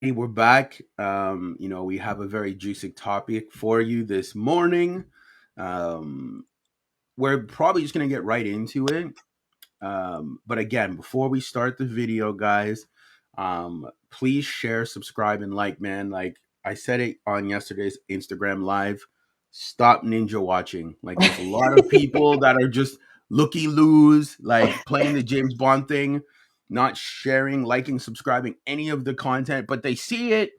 Hey, we're back. We have a very juicy topic for you this morning. Um, we're probably just gonna get right into it. But again, before we start the video, guys, please share, subscribe, and like, man. Like I said it on yesterday's Instagram live. Stop ninja watching. Like there's a lot of people that are just looky loos, like playing the James Bond thing, not sharing, liking, subscribing any of the content, but they see it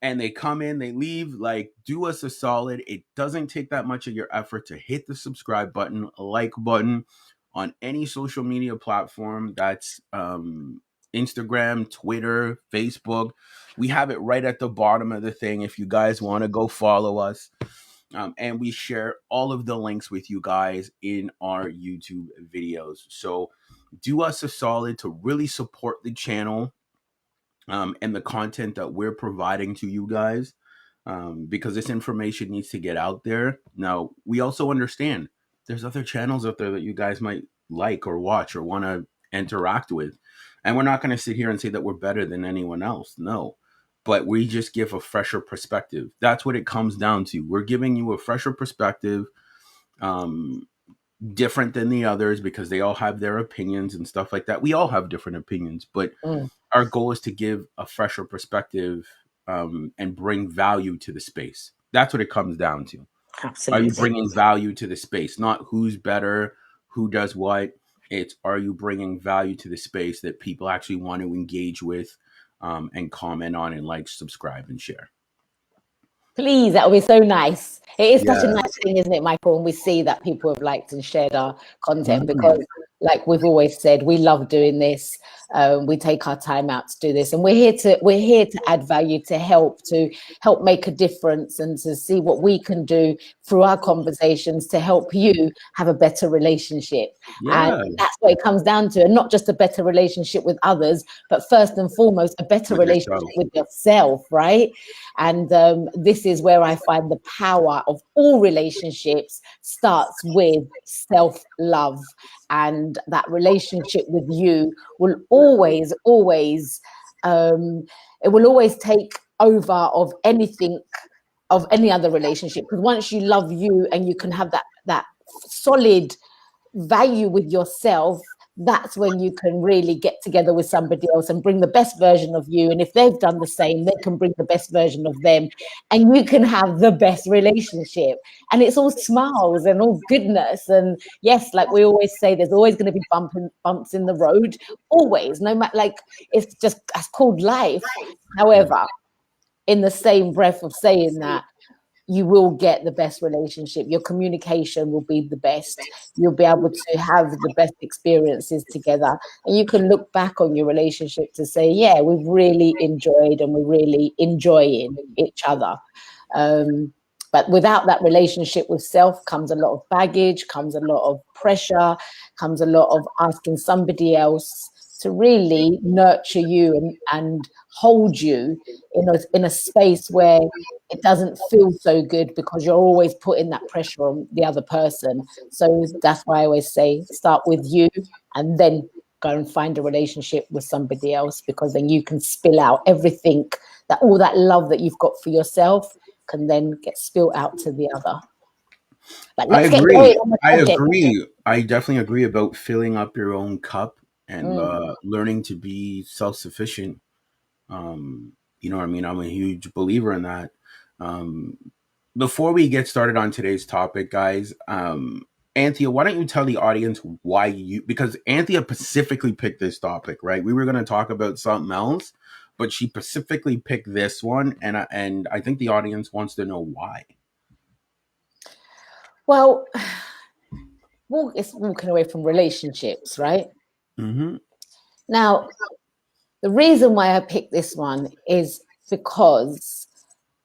and they come in, they leave. Like, do us a solid. It doesn't take that much of your effort to hit the subscribe button, like button on any social media platform. That's Instagram, Twitter, Facebook. We have it right at the bottom of the thing if you guys want to go follow us. And we share all of the links with you guys in our YouTube videos. So do us a solid to really support the channel and the content that we're providing to you guys, because this information needs to get out there. Now, we also understand there's other channels out there that you guys might like or watch or want to interact with. And we're not going to sit here and say that we're better than anyone else. No. But we just give a fresher perspective. That's what it comes down to. We're giving you a fresher perspective, um, different than the others because they all have their opinions and stuff like that. We all have different opinions, but Mm, our goal is to give a fresher perspective, and bring value to the space. That's what it comes down to. Are you absolutely. bringing value to the space? Not who's better, who does what. It's are you bringing value to the space that people actually want to engage with, and comment on and like, subscribe, and share. Please, that would be so nice. It is such a nice Yes. thing, isn't it, Michael? And we see that people have liked and shared our content because, Mhm. like we've always said, we love doing this. We take our time out to do this, and we're here to add value, to help make a difference, and to see what we can do through our conversations to help you have a better relationship. And Yeah. that's what it comes down to, and not just a better relationship with others, but first and foremost, a better With relationship yourself. with yourself, right? And this is where I find the power of all relationships starts with self-love. And that relationship with you will always, um, it will always take over of anything, of any other relationship. Because once you love you and you can have that solid value with yourself, that's when you can really get together with somebody else and bring the best version of you. And if they've done the same, they can bring the best version of them. And you can have the best relationship. And it's all smiles and all goodness. And yes, like we always say, there's always going to be bumps in the road, always, no matter, like, it's just, that's called life. However, in the same breath of saying that, you will get the best relationship. Your communication will be the best. You'll be able to have the best experiences together. And you can look back on your relationship to say, yeah, we've really enjoyed and we're really enjoying each other. Um, but without that relationship with self comes a lot of baggage, comes a lot of pressure, comes a lot of asking somebody else to really nurture you and hold you in a space where it doesn't feel so good because you're always putting that pressure on the other person. So that's why I always say start with you and then go and find a relationship with somebody else, because then you can spill out everything, that all that love that you've got for yourself can then get spilled out to the other. But I let's get going agree. on the I subject. agree. I definitely agree about filling up your own cup and Mm. learning to be self sufficient. You know what I mean? I'm a huge believer in that. Um, Before we get started on today's topic, guys, Anthea, why don't you tell the audience why you, because Anthea specifically picked this topic, right? We were going to talk about something else, but she specifically picked this one, and I think the audience wants to know why. Well, it's walking away from relationships, right? Mm-hmm. Now, the reason why I picked this one is because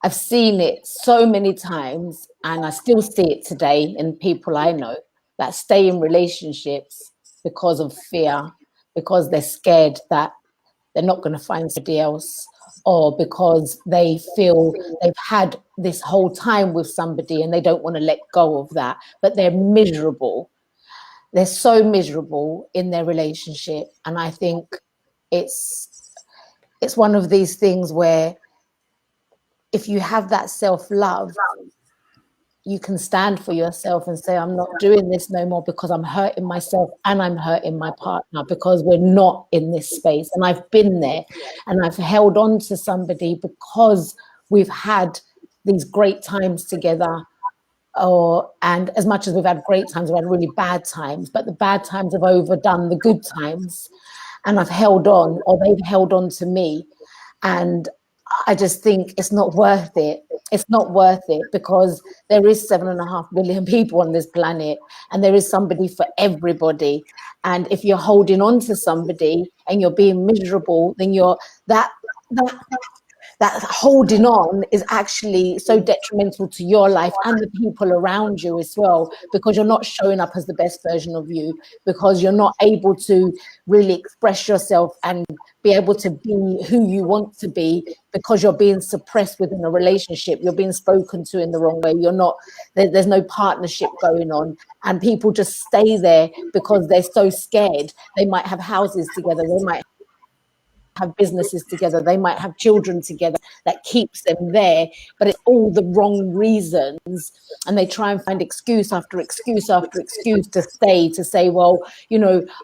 I've seen it so many times, and I still see it today in people I know that stay in relationships because of fear, because they're scared that they're not going to find somebody else, or because they feel they've had this whole time with somebody and they don't want to let go of that, but they're miserable. They're so miserable in their relationship. And I think it's it's one of these things where if you have that self-love, you can stand for yourself and say, I'm not doing this no more because I'm hurting myself and I'm hurting my partner, because we're not in this space. And I've been there and I've held on to somebody because we've had these great times together. And as much as we've had great times, we've had really bad times, but the bad times have overdone the good times. And I've held on, or they've held on to me. And I just think it's not worth it. It's not worth it, because there is 7.5 billion people on this planet, and there is somebody for everybody. And if you're holding on to somebody and you're being miserable, then you're that that that holding on is actually so detrimental to your life and the people around you as well, because you're not showing up as the best version of you, because you're not able to really express yourself and be able to be who you want to be, because you're being suppressed within a relationship, you're being spoken to in the wrong way, you're not there's no partnership going on, and people just stay there because they're so scared. They might have houses together, they might have businesses together, they might have children together, that keeps them there, but it's all the wrong reasons. And they try and find excuse after excuse after excuse to stay, to say, well,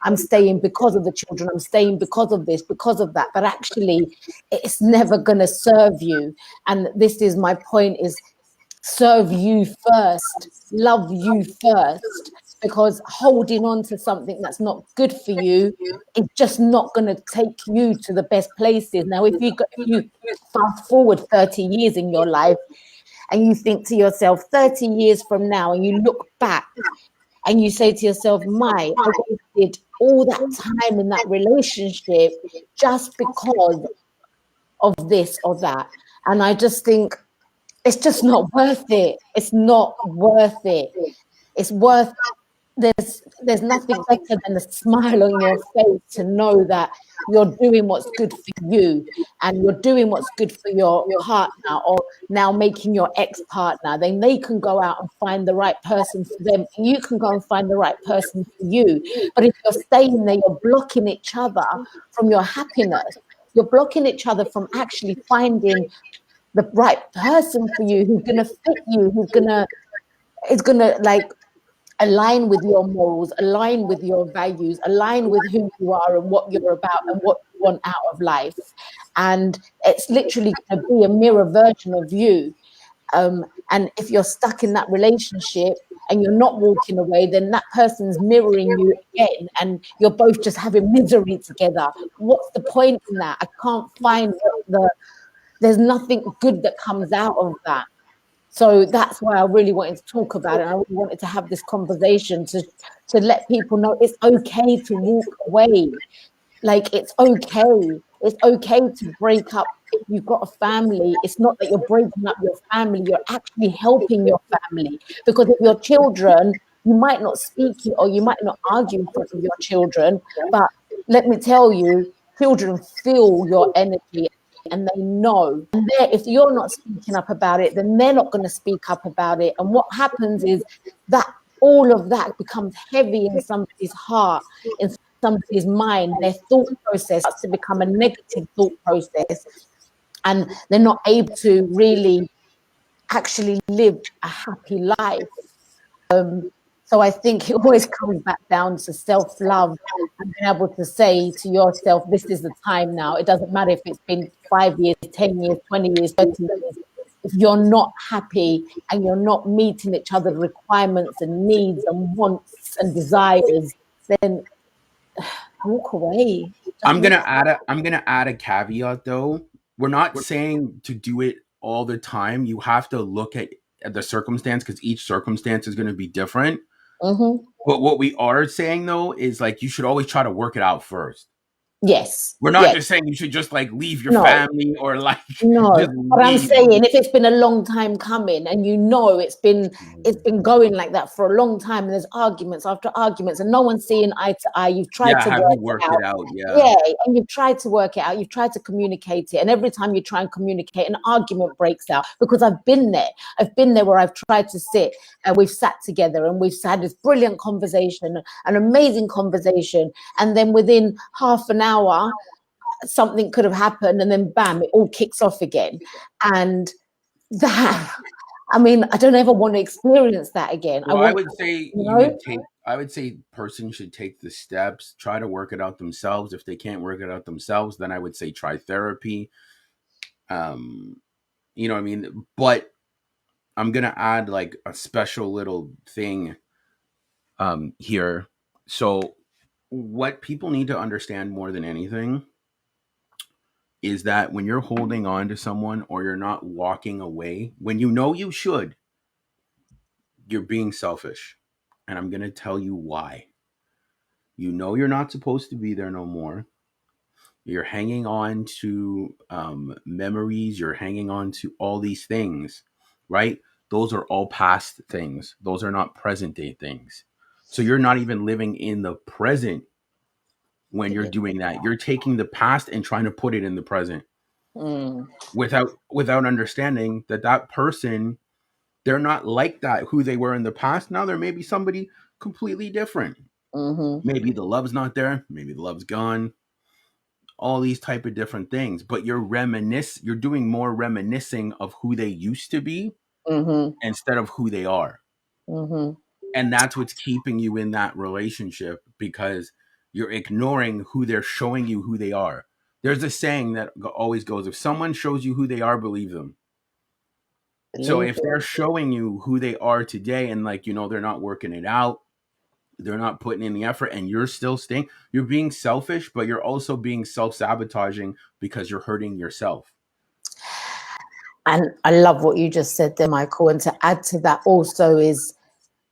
I'm staying because of the children, I'm staying because of this, because of that. But actually, it's never going to serve you. And this is my point, is serve you first, love you first, because holding on to something that's not good for you is just not going to take you to the best places. Now, if you fast forward 30 years in your life and you think to yourself 30 years from now, and you look back and you say to yourself, I wasted all that time in that relationship just because of this or that. And I just think it's just not worth it. It's not worth it. It's worth there's nothing better than a smile on your face to know that you're doing what's good for you, and you're doing what's good for your partner, or now making your ex-partner. Then they can go out and find the right person for them, and you can go and find the right person for you. But if you're staying there, you're blocking each other from your happiness. You're blocking each other from actually finding the right person for you, who's gonna fit you, is gonna like align with your morals, align with your values, align with who you are and what you're about and what you want out of life. And it's literally going to be a mirror version of you. And if you're stuck in that relationship and you're not walking away, then that person's mirroring you again, and you're both just having misery together. What's the point in that? I can't find there's nothing good that comes out of that. So that's why I really wanted to talk about it. I really wanted to have this conversation to let people know it's okay to walk away. Like, it's okay. It's okay to break up if you've got a family. It's not that you're breaking up your family, you're actually helping your family. Because if your children, you might not speak or you might not argue in front of your children, but let me tell you, children feel your energy and they know. And if you're not speaking up about it, then they're not going to speak up about it. And what happens is that all of that becomes heavy in somebody's heart, in somebody's mind. Their thought process starts to become a negative thought process, and they're not able to really actually live a happy life. So I think it always comes back down to self-love and being able to say to yourself, this is the time now. It doesn't matter if it's been 5 years, 10 years, 20 years, 30 years. If you're not happy and you're not meeting each other's requirements and needs and wants and desires, then walk away. I'm gonna add a caveat though. We're not saying to do it all the time. You have to look at the circumstance, because each circumstance is going to be different. Mm-hmm. But what we are saying though is, like, you should always try to work it out first. Yes. We're not Yes. just saying you should just like leave your No. family or like No, just but I'm leave. saying if it's been a long time coming and it's been going like that for a long time, and there's arguments after arguments and no one's seeing eye to eye, you've tried Yeah, to have work you it worked it out. out? Yeah. Yeah, and you've tried to work it out, you've tried to communicate it, and every time you try and communicate, an argument breaks out. Because I've been there where I've tried to sit and we've sat together and we've had this brilliant conversation, an amazing conversation, and then within half an hour something could have happened, and then bam, it all kicks off again. And that, I mean, I don't ever want to experience that again. I Well, I want, would say you know. I would say person should take the steps, try to work it out themselves. If they can't work it out themselves, then I would say try therapy. Um, you know what I mean? But I'm gonna add like a special little thing here. So what people need to understand more than anything is that when you're holding on to someone or you're not walking away, when you know you should, you're being selfish. And I'm going to tell you why. You know you're not supposed to be there no more. You're hanging on to memories. You're hanging on to all these things, right? Those are all past things. Those are not present day things. So you're not even living in the present when you're doing that. You're taking the past and trying to put it in the present Mm, without understanding that that person, they're not like that who they were in the past. Now there may be somebody completely different. mm-hmm. Maybe the love's not there, maybe the love's gone, all these type of different things, but you're doing more reminiscing of who they used to be Mm-hmm. instead of who they are. Mm-hmm. And that's what's keeping you in that relationship, because you're ignoring who they're showing you who they are. There's a saying that always goes, if someone shows you who they are, believe them. So Believe if it. they're showing you who they are today, and like, they're not working it out, they're not putting in the effort, and you're still staying, you're being selfish, but you're also being self-sabotaging because you're hurting yourself. And I love what you just said there, Michael. And to add to that also is,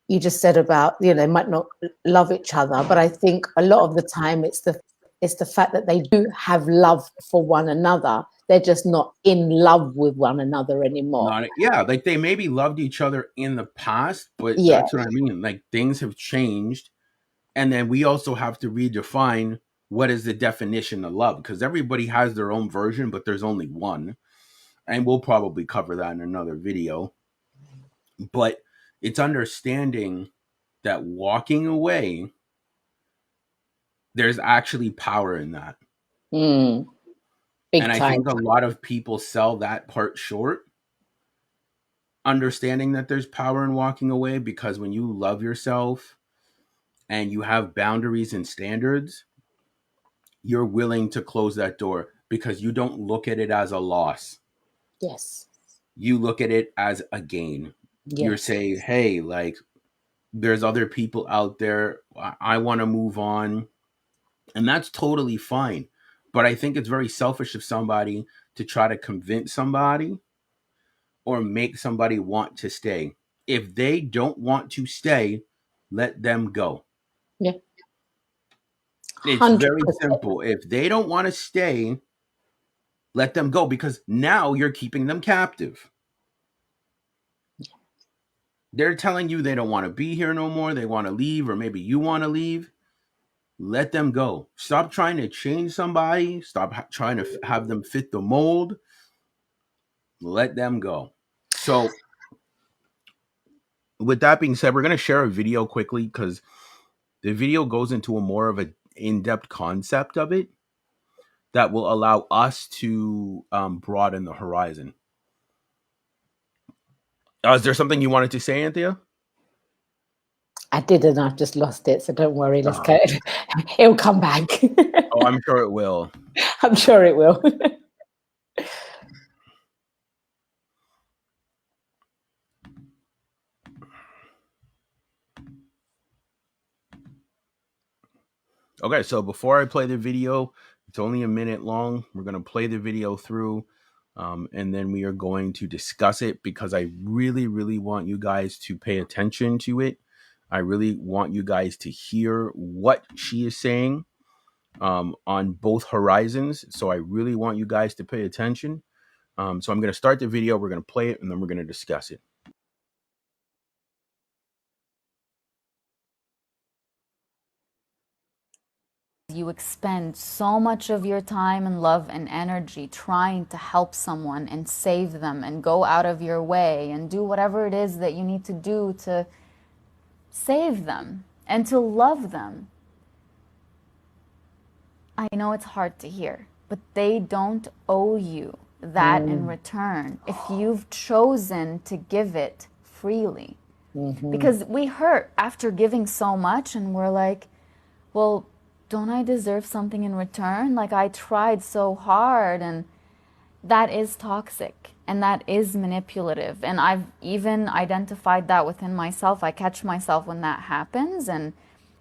you just said about, they might not love each other, but I think a lot of the time it's the fact that they do have love for one another. They're just not in love with one another anymore. Not Yeah, like they maybe loved each other in the past, but Yeah, that's what I mean. Like things have changed, and then we also have to redefine what is the definition of love, because everybody has their own version, but there's only one, and we'll probably cover that in another video. But it's understanding that walking away, there's actually power in that. mm, And big I time. think a lot of people sell that part short, understanding that there's power in walking away, because when you love yourself and you have boundaries and standards, you're willing to close that door because you don't look at it as a loss. Yes, You look at it as a gain. You're yes. saying, hey, like, there's other people out there. I want to move on. And that's totally fine. But I think it's very selfish of somebody to try to convince somebody or make somebody want to stay. If they don't want to stay, let them go. Yeah, It's very 100%. simple. If they don't want to stay, let them go, because now you're keeping them captive. They're telling you they don't want to be here no more. They want to leave, or maybe you want to leave. Let them go. Stop trying to change somebody. Stop trying to have them fit the mold. Let them go. So, with that being said, we're going to share a video quickly, because the video goes into a more of an in-depth concept of it that will allow us to broaden the horizon. Is there something you wanted to say, Anthea? I didn't. I've just lost it. So don't worry. Let's Oh, go. It'll come back. oh, I'm sure it will. I'm sure it will. Okay, so before I play the video, it's only a minute long. We're going to play the video through, and then we are going to discuss it, because I really, really want you guys to pay attention to it. I really want you guys to hear what she is saying on both horizons. So I really want you guys to pay attention. So I'm going to start the video, we're going to play it, and then we're going to discuss it. You expend so much of your time and love and energy trying to help someone and save them and go out of your way and do whatever it is that you need to do to save them and to love them. I know it's hard to hear, but they don't owe you that in return if you've chosen to give it freely. Because we hurt after giving so much and we're like, well, don't I deserve something in return? Like, I tried so hard. And that is toxic and that is manipulative. And I've even identified that within myself. I catch myself when that happens. And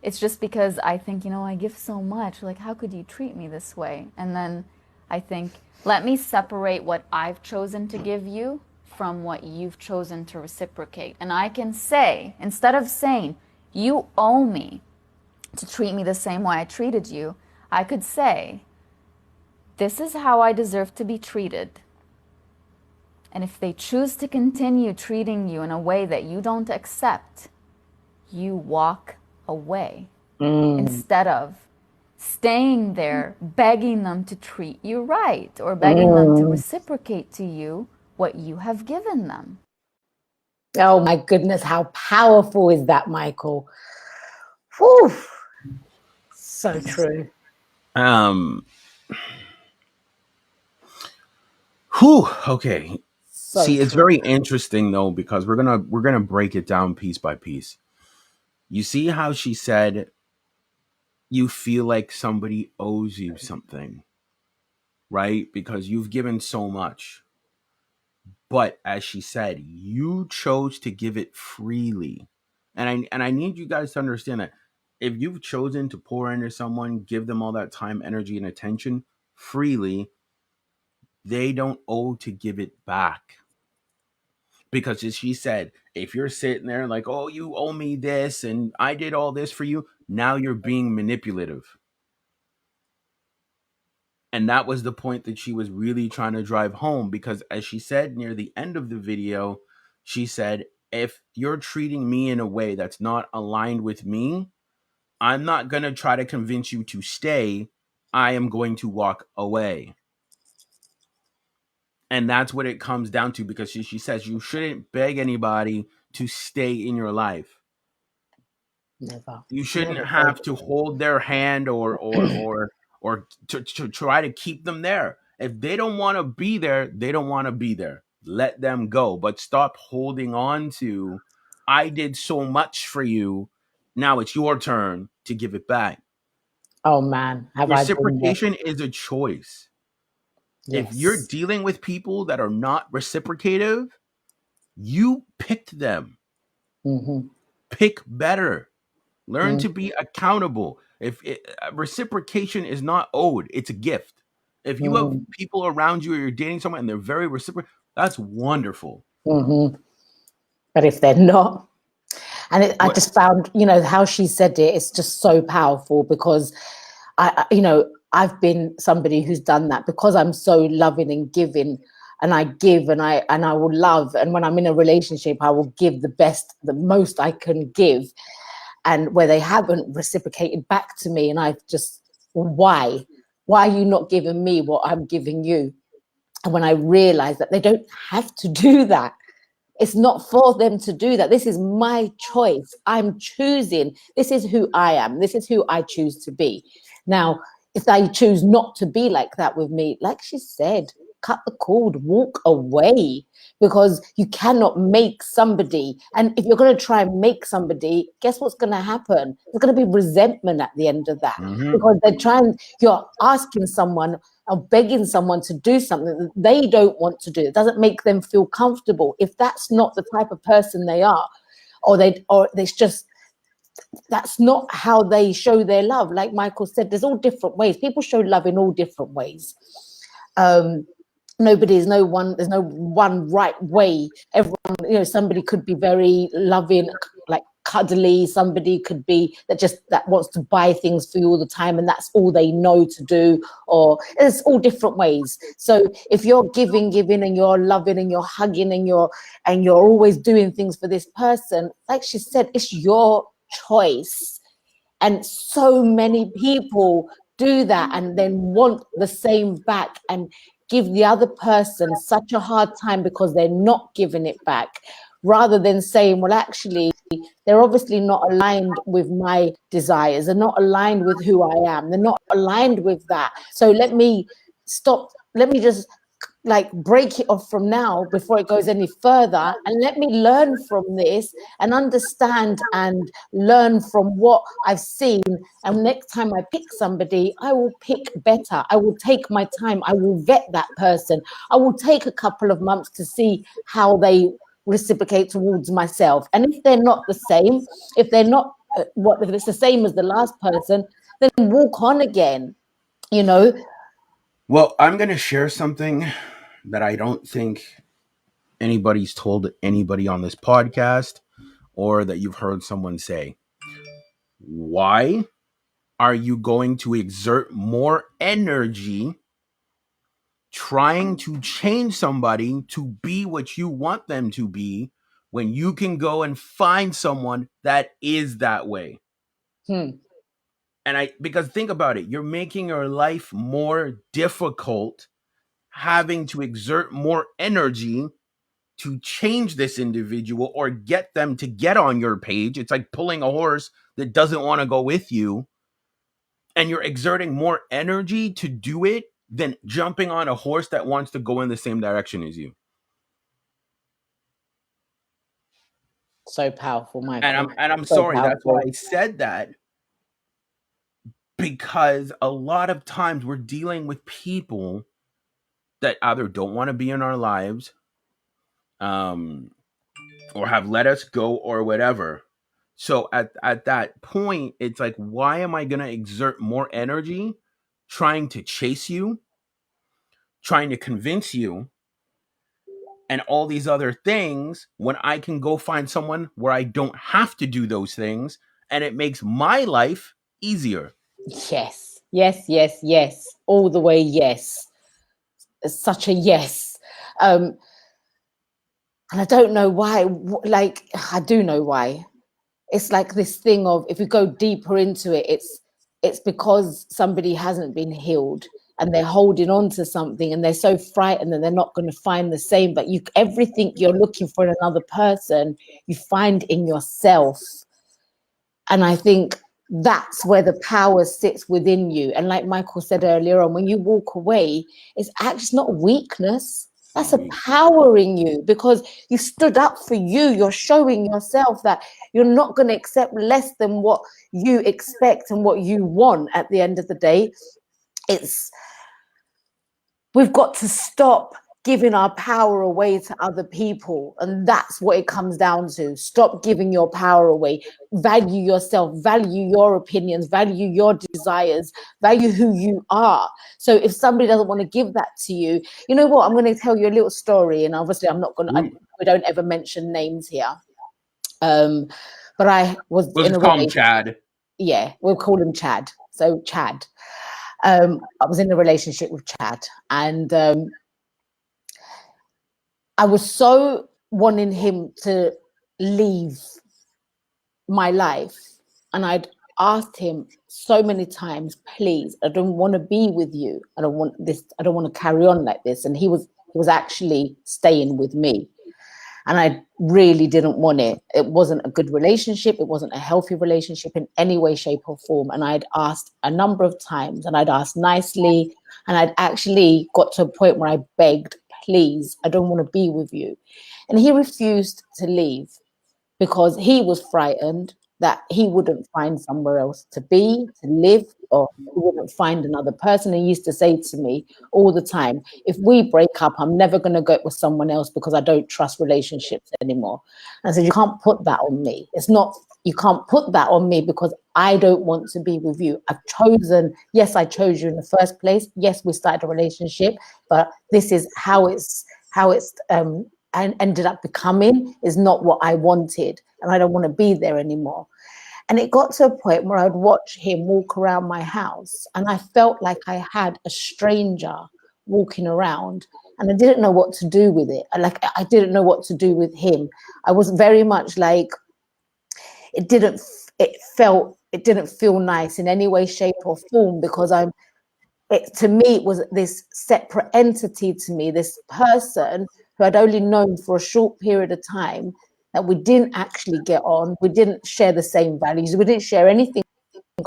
it's just because I think, I give so much. Like, how could you treat me this way? And then I think, let me separate what I've chosen to give you from what you've chosen to reciprocate. And I can say, instead of saying, you owe me to treat me the same way I treated you, I could say, this is how I deserve to be treated. And if they choose to continue treating you in a way that you don't accept, you walk away instead of staying there, begging them to treat you right or begging them to reciprocate to you what you have given them. Oh my goodness, how powerful is that, Michael? Whew. So true. Okay. So See, it's true. very interesting though, because we're gonna break it down piece by piece. You see how she said you feel like somebody owes you something, right? Because you've given so much. But as she said, you chose to give it freely. And I need you guys to understand that if you've chosen to pour into someone, give them all that time, energy, and attention freely, they don't owe to give it back. Because as she said, if you're sitting there like, oh, you owe me this and I did all this for you, now you're being manipulative. And that was the point that she was really trying to drive home, because as she said near the end of the video, she said, if you're treating me in a way that's not aligned with me, I'm not going to try to convince you to stay. I am going to walk away. And that's what it comes down to, because she says you shouldn't beg anybody to stay in your life. Never. You shouldn't Never. have to hold their hand or to try to keep them there. If they don't want to be there, they don't want to be there. Let them go. But stop holding on to, I did so much for you. Now it's your turn to give it back. Oh man, have I been there? Reciprocation is a choice. If you're Yes. dealing with people that are not reciprocative, you picked them. Pick better. Learn to be accountable. If reciprocation is not owed, it's a gift. If you have people around you or you're dating someone and they're very reciprocal, that's wonderful. But if they're not, and I What? just found, how she said it, it's just so powerful, because I've been somebody who's done that, because I'm so loving and giving, and I give and I will love, and when I'm in a relationship I will give the most I can give, and where they haven't reciprocated back to me, and I've just, why are you not giving me what I'm giving you? And when I realized that they don't have to do that, it's not for them to do that. This is my choice. I'm choosing. This is who I am. This is who I choose to be. Now, if they choose not to be like that with me, like she said, cut the cord, walk away, because you cannot make somebody. And if you're going to try and make somebody, guess what's going to happen? There's going to be resentment at the end of that, because you're asking someone or begging someone to do something that they don't want to do. It doesn't make them feel comfortable. If that's not the type of person they are, or it's just, that's not how they show their love. Like Michael said, there's all different ways. People show love in all different ways. There's no one right way. Everyone, somebody could be very loving, like cuddly. Somebody could be that wants to buy things for you all the time, and that's all they know to do. Or it's all different ways. So if you're giving, and you're loving, and you're hugging, and you're always doing things for this person, like she said, it's your choice. And so many people do that and then want the same back, and give the other person such a hard time because they're not giving it back, rather than saying, well, actually, they're obviously not aligned with my desires. They're not aligned with who I am. They're not aligned with that. So let me stop. Let me just like break it off from now before it goes any further, and let me learn from this and understand and learn from what I've seen. And next time I pick somebody, I will pick better. I will take my time. I will vet that person. I will take a couple of months to see how they reciprocate towards myself. And if they're not the same, if they're not if it's the same as the last person, then walk on again, you know. Well, I'm going to share something that I don't think anybody's told anybody on this podcast or that you've heard someone say. Why are you going to exert more energy trying to change somebody to be what you want them to be when you can go and find someone that is that way? And because think about it, you're making your life more difficult having to exert more energy to change this individual or get them to get on your page. It's like pulling a horse that doesn't want to go with you, and you're exerting more energy to do it than jumping on a horse that wants to go in the same direction as you. So powerful, Michael. And I'm So sorry, that's why powerful. I said that, because a lot of times we're dealing with people that either don't want to be in our lives, or have let us go or whatever. So at that point, it's like, why am I going to exert more energy trying to chase you, trying to convince you, and all these other things when I can go find someone where I don't have to do those things and it makes my life easier? Yes, yes, yes, yes. All the way, yes. It's such a yes. And I don't know why, like, I do know why. It's like this thing of, if you go deeper into it, it's because somebody hasn't been healed and they're holding on to something and they're so frightened that they're not going to find the same. But everything you're looking for in another person, you find in yourself. And I think that's where the power sits within you. And like Michael said earlier on, when you walk away, it's actually not weakness. That's a power in you, because you stood up for you. You're showing yourself that you're not going to accept less than what you expect and what you want at the end of the day. We've got to stop giving our power away to other people. And that's what it comes down to. Stop giving your power away. Value yourself, value your opinions, value your desires, value who you are. So if somebody doesn't want to give that to you, you know what? I'm going to tell you a little story. And obviously I'm not going to, we don't ever mention names here. But I was We'll in just a call him relationship. Chad. Yeah, we'll call him Chad. So Chad. I was in a relationship with Chad, and I was so wanting him to leave my life. And I'd asked him so many times, please, I don't want to be with you. I don't want this. I don't want to carry on like this. And he was actually staying with me. And I really didn't want it. It wasn't a good relationship. It wasn't a healthy relationship in any way, shape, or form. And I'd asked a number of times, and I'd asked nicely. And I'd actually got to a point where I begged, please, I don't want to be with you. And he refused to leave because he was frightened that he wouldn't find somewhere else to be, to live, or he wouldn't find another person. He used to say to me all the time, if we break up, I'm never going to go with someone else because I don't trust relationships anymore. And I said, you can't put that on me. You can't put that on me because I don't want to be with you. I chose you in the first place. Yes, we started a relationship, but this is how it's and ended up becoming is not what I wanted, and I don't want to be there anymore. And it got to a point where I'd watch him walk around my house, and I felt like I had a stranger walking around, and I didn't know what to do with it. I didn't know what to do with him. I was very much like, it didn't feel nice in any way, shape, or form, because to me, it was this separate entity to me, this person who I'd only known for a short period of time, that we didn't actually get on. We didn't share the same values. We didn't share anything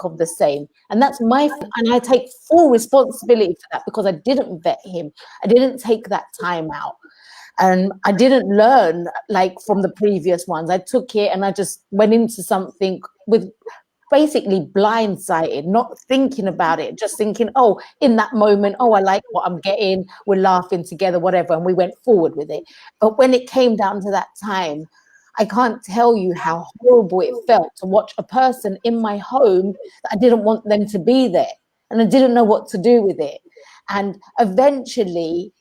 of the same. And that's my, and I take full responsibility for that because I didn't vet him. I didn't take that time out. And I didn't learn like from the previous ones. I took it and I just went into something with basically blindsided, not thinking about it, just thinking, oh, in that moment, oh, I like what I'm getting, we're laughing together, whatever, and we went forward with it. But when it came down to that time, I can't tell you how horrible it felt to watch a person in my home that I didn't want them to be there, and I didn't know what to do with it. And eventually,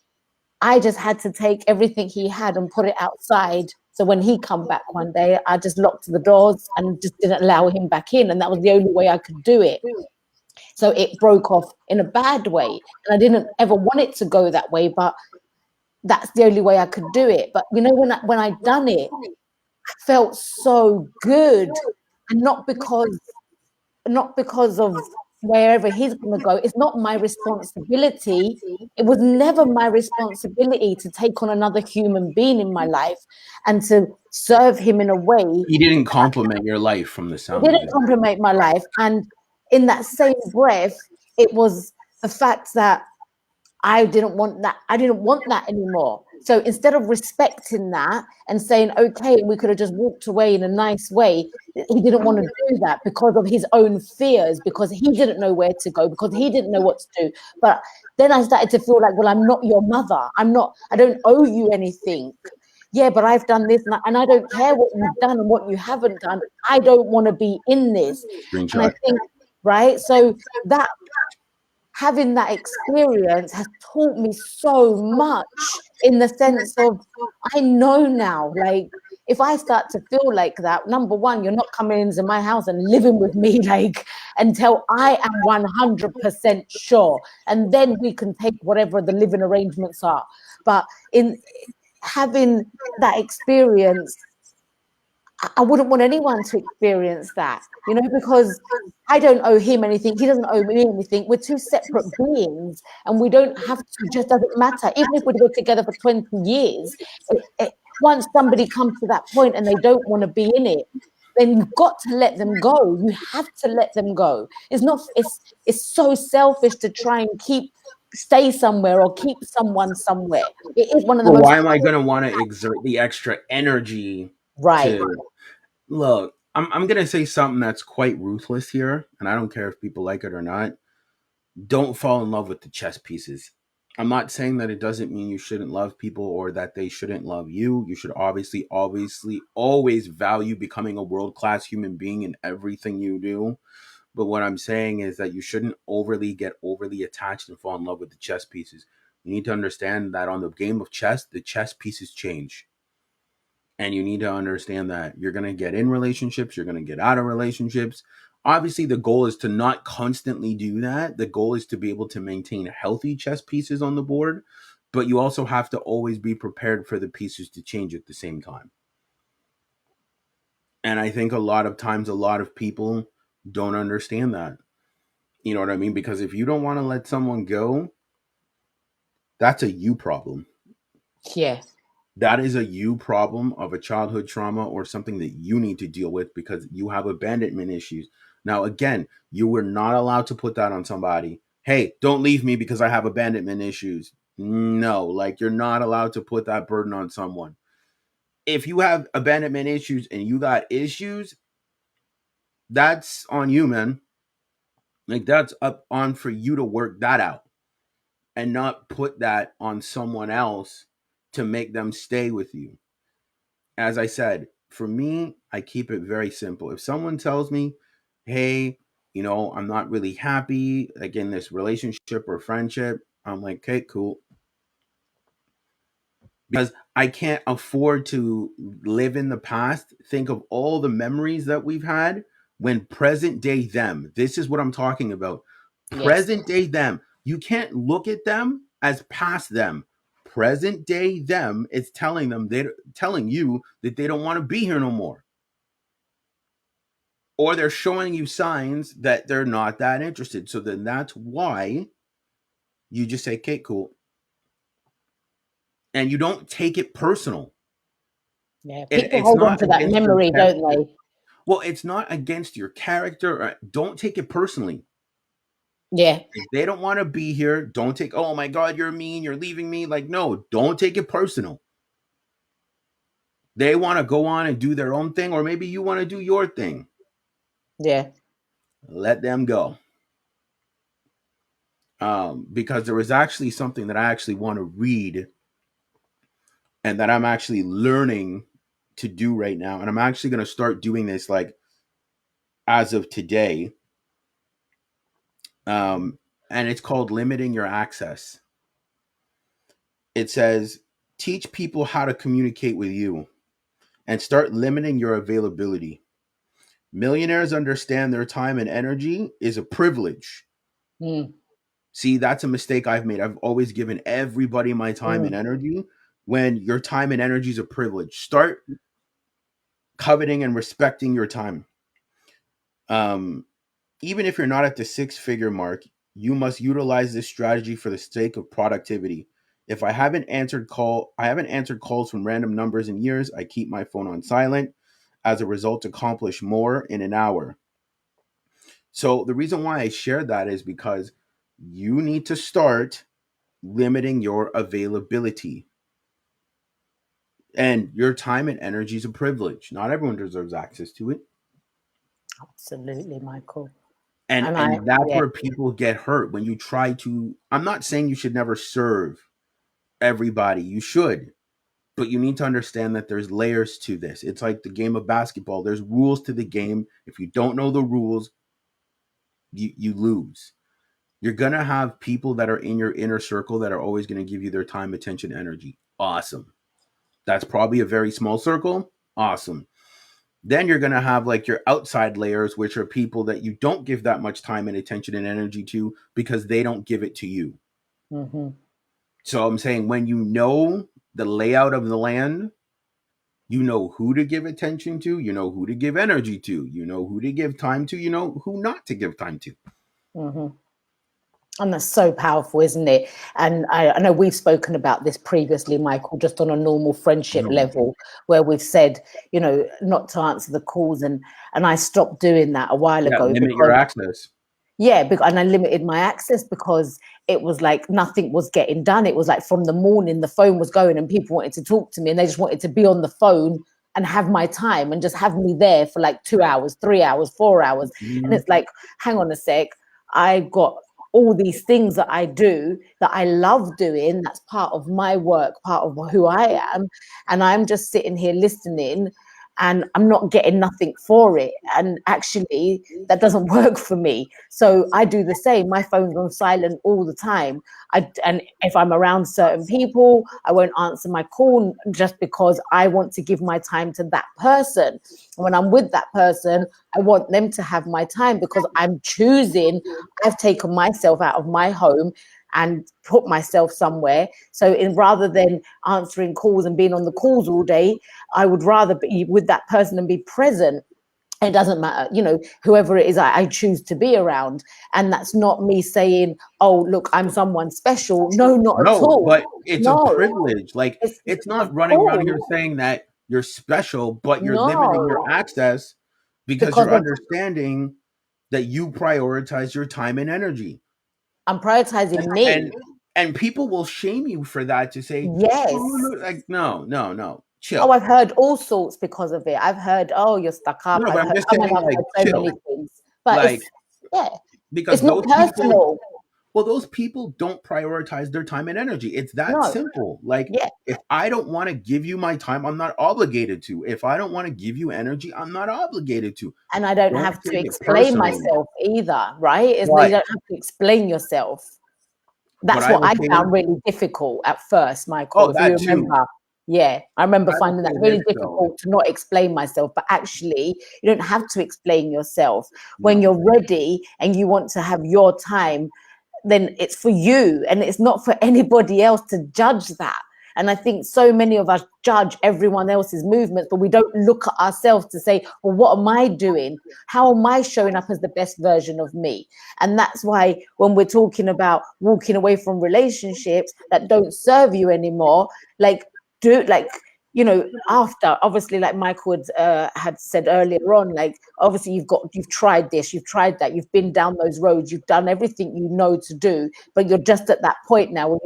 I just had to take everything he had and put it outside. So when he come back one day, I just locked the doors and just didn't allow him back in. And that was the only way I could do it. So it broke off in a bad way. And I didn't ever want it to go that way, but that's the only way I could do it. But you know, when I done it, I felt so good. And not because of wherever he's going to go. It's not my responsibility. It was never my responsibility to take on another human being in my life and to serve him in a way. He didn't compliment your life from the It sound of didn't it. compliment my life. And in that same breath, it was the fact that I didn't want that. I didn't want that anymore. So instead of respecting that and saying, okay, we could have just walked away in a nice way, he didn't want to do that because of his own fears, because he didn't know where to go, because he didn't know what to do. But then I started to feel like, well, I'm not your mother. I don't owe you anything. Yeah, but I've done this and I don't care what you've done and what you haven't done. I don't want to be in this. And I Screenshot. think, right? So that having that experience has taught me so much in the sense of I know now, like if I start to feel like that, number one, you're not coming into my house and living with me like until I am 100% sure, and then we can take whatever the living arrangements are. But in having that experience, I wouldn't want anyone to experience that, you know, because I don't owe him anything. He doesn't owe me anything. We're two separate beings and we don't have to, just doesn't matter. Even if we were together for 20 years, once somebody comes to that point and they don't want to be in it, then you've got to let them go. You have to let them go. It's so selfish to try and stay somewhere or keep someone somewhere. It is one of the Well, most why am I going to want to exert the extra energy right. to look? I'm going to say something that's quite ruthless here, and I don't care if people like it or not. Don't fall in love with the chess pieces. I'm not saying that it doesn't mean you shouldn't love people or that they shouldn't love you. You should obviously, always value becoming a world class human being in everything you do. But what I'm saying is that you shouldn't get overly attached and fall in love with the chess pieces. You need to understand that on the game of chess, the chess pieces change. And you need to understand that you're going to get in relationships, you're going to get out of relationships. Obviously, the goal is to not constantly do that. The goal is to be able to maintain healthy chess pieces on the board, but you also have to always be prepared for the pieces to change at the same time. And I think a lot of times, a lot of people don't understand that. You know what I mean? Because if you don't want to let someone go, that's a you problem. Yeah. That is a you problem of a childhood trauma or something that you need to deal with because you have abandonment issues. Now, again, you were not allowed to put that on somebody. Hey, don't leave me because I have abandonment issues. No, like you're not allowed to put that burden on someone. If you have abandonment issues and you got issues, that's on you, man. Like that's up on for you to work that out and not put that on someone else to make them stay with you. As I said, for me, I keep it very simple. If someone tells me, hey, I'm not really happy, like in this relationship or friendship, I'm like, okay, cool. Because I can't afford to live in the past, think of all the memories that we've had when present day them. This is what I'm talking about. Yes. Present day them. You can't look at them as past them. Present day them is telling you that they don't want to be here no more. Or they're showing you signs that they're not that interested. So then that's why you just say, okay, cool. And you don't take it personal. Yeah. And People it's hold on not to that against your memory, don't character. they? Well, it's not against your character. Don't take it personally. Yeah. If they don't want to be here, don't take, oh my God, you're mean, you're leaving me. Like, no, don't take it personal. They want to go on and do their own thing, or maybe you want to do your thing. Yeah. Let them go. Because there was actually something that I actually want to read and that I'm actually learning to do right now. And I'm actually going to start doing this like as of today. And it's called limiting your access. It says, teach people how to communicate with you and start limiting your availability. Millionaires understand their time and energy is a privilege. Mm. See, that's a mistake I've made. I've always given everybody my time and Mm. energy when your time and energy is a privilege. Start coveting and respecting your time. Um, Even if you're not at the six-figure mark, you must utilize this strategy for the sake of productivity. If I haven't answered calls from random numbers in years. I keep my phone on silent. As a result, accomplish more in an hour. So the reason why I shared that is because you need to start limiting your availability. And your time and energy is a privilege. Not everyone deserves access to it. Absolutely, Michael. And And and that's yeah. where people get hurt when you try to. I'm not saying you should never serve everybody. You should. But you need to understand that there's layers to this. It's like the game of basketball. There's rules to the game. If you don't know the rules, you lose. You're going to have people that are in your inner circle that are always going to give you their time, attention, energy. Awesome. That's probably a very small circle. Awesome. Then you're going to have like your outside layers, which are people that you don't give that much time and attention and energy to because they don't give it to you. Mm-hmm. So I'm saying when you know the layout of the land, you know who to give attention to, you know who to give energy to, you know who to give time to, you know who not to give time to. Mm-hmm. And that's so powerful, isn't it? And I know we've spoken about this previously, Michael, just on a normal friendship Mhm. level, where we've said, not to answer the calls, and I stopped doing that a while Yeah, ago limit your because access. yeah, and I limited my access because it was like nothing was getting done. It was like from the morning the phone was going and people wanted to talk to me and they just wanted to be on the phone and have my time and just have me there for like 2 hours, 3 hours, 4 hours. And Mhm. it's like, hang on a sec, I got all these things that I do that I love doing. That's part of my work, part of who I am. And I'm just sitting here listening and I'm not getting nothing for it. And actually, that doesn't work for me. So I do the same. My phone's on silent all the time. And if I'm around certain people, I won't answer my call just because I want to give my time to that person. When I'm with that person, I want them to have my time because I'm choosing. I've taken myself out of my home and put myself somewhere. So rather than answering calls and being on the calls all day, I would rather be with that person and be present. It doesn't matter, whoever it is I choose to be around. And that's not me saying, oh, look, I'm someone special. No, not at No, all. but it's a No, privilege. Like it's it's of not running around here course. saying that you're special, but you're limiting your No, access because because you're of understanding that you prioritize your time and energy. I'm prioritizing And me. and people will shame you for that to say, oh, Yes. like no, no, no, Oh, chill. I've heard all sorts because of it. I've heard, oh, you're stuck up. No, but I'm just I mean, saying, I've like, heard so many chill. things. But Like, yeah, it's because not those people, personal. well, those people don't prioritize their time and energy. It's that No. simple. Like, Yeah. if I don't want to give you my time, I'm not obligated to. If I don't want to give you energy, I'm not obligated to. And I don't Don't have to take it explain personally. myself either, right? You But don't have to explain yourself. what That's I what will I say, found really difficult at first, Michael, oh, if you that too. remember. Yeah, I remember I will finding that say this really though. difficult to not explain myself. But actually, you don't have to explain yourself. When No. you're ready and you want to have your time, then it's for you and it's not for anybody else to judge that. And I think so many of us judge everyone else's movements, but we don't look at ourselves to say, well, what am I doing? How am I showing up as the best version of me? And that's why when we're talking about walking away from relationships that don't serve you anymore, like, do like you know, after, obviously, like Michael had said earlier on, like, obviously you've tried this, you've tried that, you've been down those roads, you've done everything you know to do, but you're just at that point now where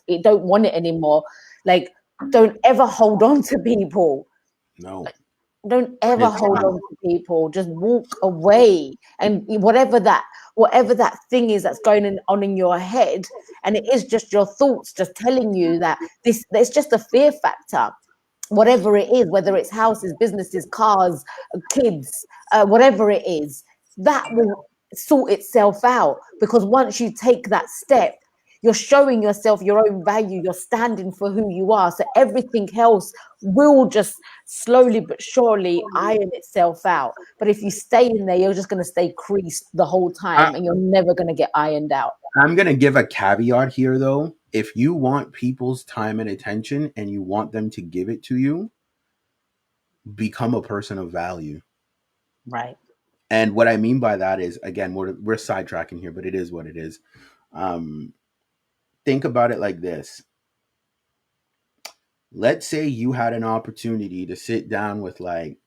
you don't want it anymore. Like, don't ever hold on to people. No. Don't ever It's hold on to people. Just walk away. And whatever that thing is that's going on in your head, and it is just your thoughts just telling you that it's just a fear factor. Whatever it is, whether it's houses, businesses, cars, kids, whatever it is, that will sort itself out. Because once you take that step, you're showing yourself your own value, you're standing for who you are, so everything else will just slowly but surely iron itself out. But if you stay in there, you're just going to stay creased the whole I, time, and you're never going to get ironed out. I'm going to give a caveat here, though. If you want people's time and attention and you want them to give it to you, become a person of value. Right. And what I mean by that is, again, we're sidetracking here, but it is what it is. Um, think about it like this. Let's say you had an opportunity to sit down with like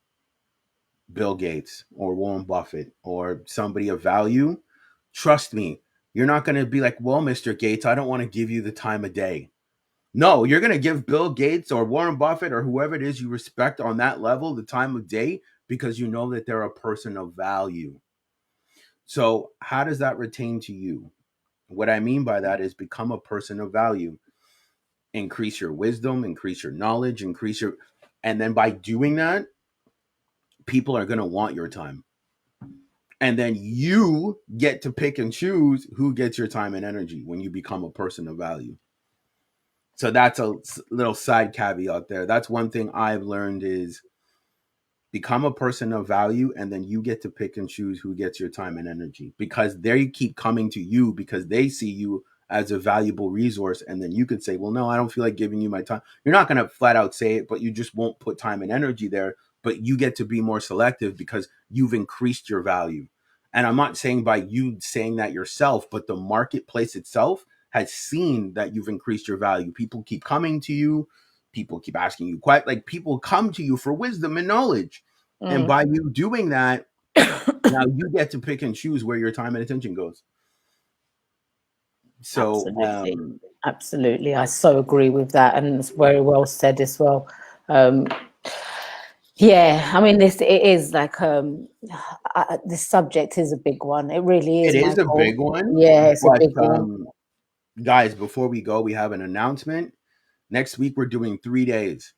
Bill Gates or Warren Buffett or somebody of value. Trust me, you're not going to be like, well, Mr. Gates, I don't want to give you the time of day. No, you're going to give Bill Gates or Warren Buffett or whoever it is you respect on that level the time of day because you know that they're a person of value. So, how does that retain to you? What I mean by that is become a person of value. Increase your wisdom, increase your knowledge, and then by doing that, people are going to want your time. And then you get to pick and choose who gets your time and energy when you become a person of value. So that's a little side caveat there. That's one thing I've learned is become a person of value, and then you get to pick and choose who gets your time and energy because they keep coming to you because they see you as a valuable resource. And then you could say, well, no, I don't feel like giving you my time. You're not going to flat out say it, but you just won't put time and energy there. But you get to be more selective because you've increased your value. And I'm not saying by you saying that yourself, but the marketplace itself has seen that you've increased your value. People keep coming to you. People keep asking you quite like people come to you for wisdom and knowledge. And by you doing that, now you get to pick and choose where your time and attention goes. So, Absolutely. I so agree with that. And it's very well said as well. Um, yeah, I mean, it is like, this subject is a big one. It really is, it is a Michael. big one. Yeah, it's a But, big one. guys, before we go, we have an announcement. Next week, we're doing 3 days.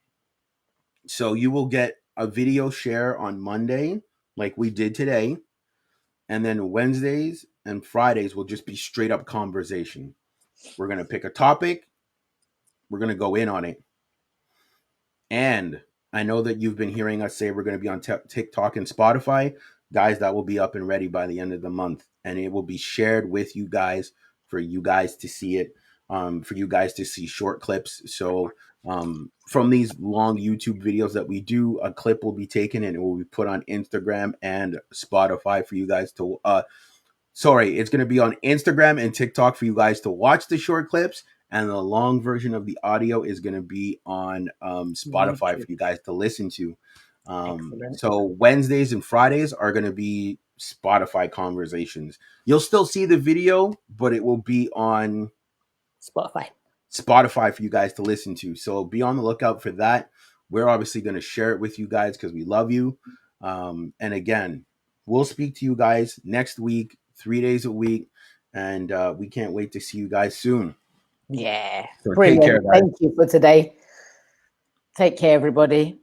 So you will get a video share on Monday, like we did today. And then Wednesdays and Fridays will just be straight up conversation. We're going to pick a topic. We're going to go in on it. And I know that you've been hearing us say we're going to be on TikTok and Spotify. Guys, that will be up and ready by the end of the month. And it will be shared with you guys for you guys to see it, for you guys to see short clips. So from these long YouTube videos that we do, a clip will be taken and it will be put on Instagram and Spotify for you guys to it's going to be on Instagram and TikTok for you guys to watch the short clips, and the long version of the audio is going to be on Spotify for you guys to listen to. So Wednesdays and Fridays are going to be Spotify conversations. You'll still see the video, but it will be on Spotify for you guys to listen to. So be on the lookout for that. We're obviously going to share it with you guys because we love you. And again, we'll speak to you guys next week, 3 days a week. And we can't wait to see you guys soon. Yeah. So Brilliant. take care, guys. Thank you for today. Take care, everybody.